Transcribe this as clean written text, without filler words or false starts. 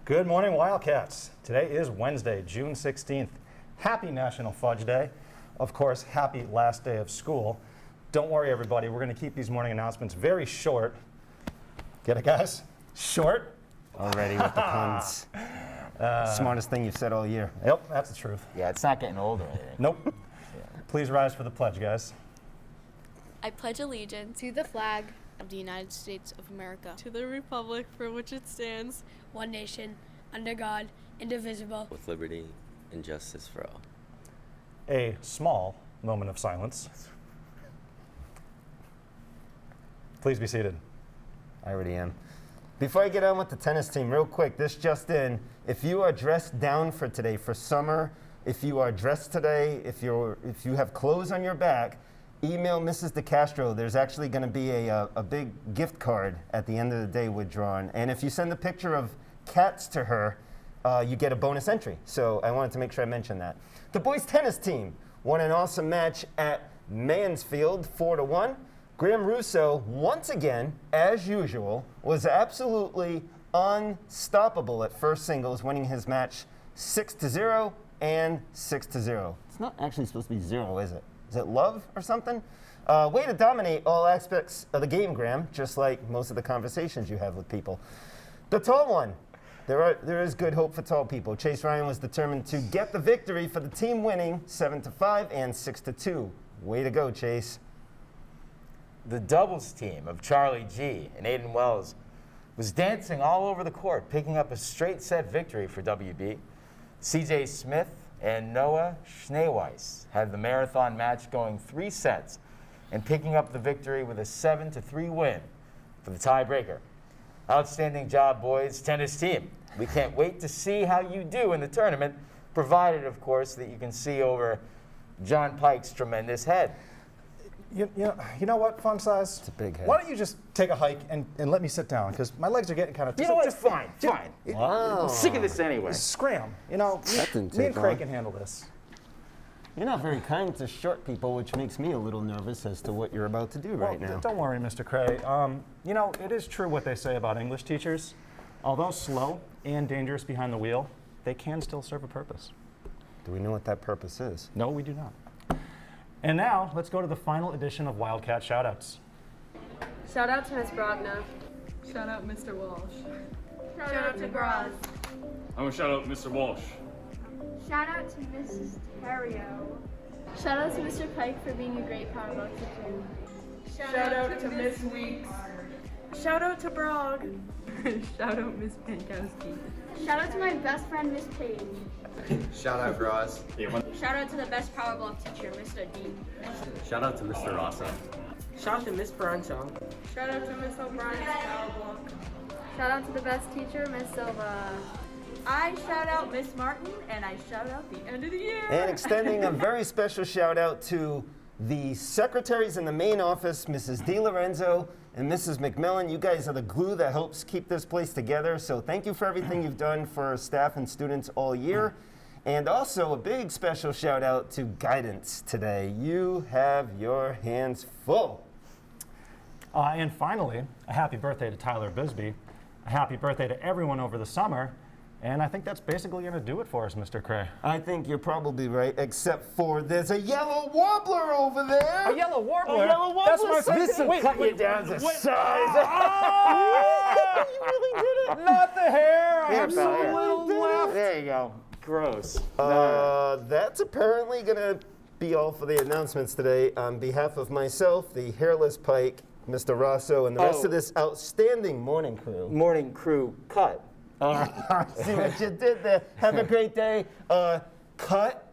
Good morning, Wildcats. Today is Wednesday, June 16th. Happy National Fudge Day. Of course, happy last day of school. Don't worry, everybody. We're going to keep these morning announcements very short. Get it, guys? Short. Already with the puns. Smartest thing you've said all year. Yep, that's the truth. Yeah, it's not getting old or anything. Nope. Please rise for the pledge, guys. I pledge allegiance to the flag of the United States of America, to the republic for which it stands, one nation, under God, indivisible, with liberty and justice for all. A small moment of silence. Please be seated. I already am. Before I get on with the tennis team, real quick, this just in. If you are dressed down for today, for summer, if you are dressed today, if you have clothes on your back, email Mrs. DeCastro. There's actually going to be a big gift card at the end of the day withdrawn. And if you send a picture of cats to her, you get a bonus entry. So I wanted to make sure I mentioned that. The boys tennis team won an awesome match at Mansfield, 4-1. Graham Russo, once again, as usual, was absolutely unstoppable at first singles, winning his match 6-0 and 6-0. It's not actually supposed to be 0, is it? Is it love or something? Way to dominate all aspects of the game, Graham, just like most of the conversations you have with people. The tall one. There is good hope for tall people. Chase Ryan was determined to get the victory for the team winning 7-5 and 6-2. Way to go, Chase. The doubles team of Charlie G and Aiden Wells was dancing all over the court, picking up a straight set victory for WB. CJ Smith and Noah Schneeweiss had the marathon match going 3 sets and picking up the victory with a 7-3 win for the tiebreaker. Outstanding job, boys tennis team. We can't wait to see how you do in the tournament, provided, of course, that you can see over John Pike's tremendous head. You know what, Fun Size? It's a big head. Why don't you just take a hike and let me sit down? Because my legs are getting kind of... You know what? Fine. Wow. I'm sick of this anyway. Scram. That didn't Me and take Craig long. can handle this. You're not very kind to short people, which makes me a little nervous as to what you're about to do right now. Don't worry, Mr. Cray. It is true what they say about English teachers. Although slow and dangerous behind the wheel, they can still serve a purpose. Do we know what that purpose is? No, we do not. And now, let's go to the final edition of Wildcat Shoutouts. Shout out to Miss Brogna. shout out Mr. Walsh. Shout out to Graz. I'm gonna shout out Mr. Walsh. Shout out to Mrs. Terrio. Shout out to Mr. Pike for being a great Powerball teacher. Shout out to Miss Weeks. Shout out to Brog. Shout out Miss Pankowski. Shout out to my best friend, Miss Page. Shout out Ross. Shout out to the best Powerball teacher, Mr. D. Shout out to Mr. Rossa. Shout out to Miss Bronson. Shout out to Miss O'Brien's Power Block. Shout out to the best teacher, Miss Silva. I shout out Miss Martin, and I shout out the end of the year. And extending a very special shout out to the secretaries in the main office, Mrs. DiLorenzo and Mrs. McMillan. You guys are the glue that helps keep this place together. So thank you for everything you've done for staff and students all year. And also a big special shout out to guidance today. You have your hands full. And finally, a happy birthday to Tyler Bisbee. A happy birthday to everyone over the summer. And I think that's basically going to do it for us, Mr. Cray. I think you're probably right, except for there's a yellow warbler over there. A yellow warbler? A yellow warbler? That's my This will cut you down to size. You really did it. Not the hair! I Here, have pal, so here. little left. There you go. Gross. That's apparently going to be all for the announcements today. On behalf of myself, the hairless Pike, Mr. Rosso, and the rest of this outstanding morning crew. Morning crew cut. See what you did there. Have a great day. Cut.